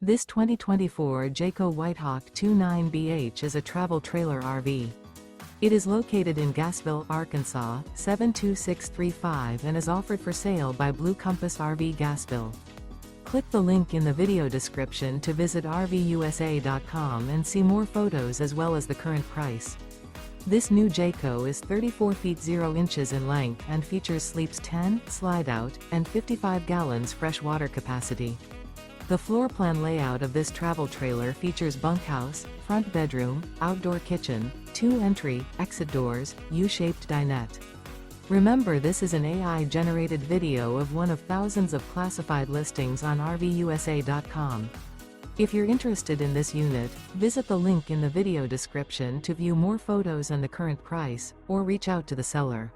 This 2024 Jayco White Hawk 29BH is a travel trailer RV. It is located in Gassville, Arkansas, 72635 and is offered for sale by Blue Compass RV Gassville. Click the link in the video description to visit RVUSA.com and see more photos as well as the current price. This new Jayco is 34 feet 0 inches in length and features sleeps 10, slide-out, and 55 gallons fresh water capacity. The floor plan layout of this travel trailer features bunkhouse, front bedroom, outdoor kitchen, 2 entry, exit doors, U-shaped dinette. Remember, this is an AI-generated video of one of thousands of classified listings on RVUSA.com. If you're interested in this unit, visit the link in the video description to view more photos and the current price, or reach out to the seller.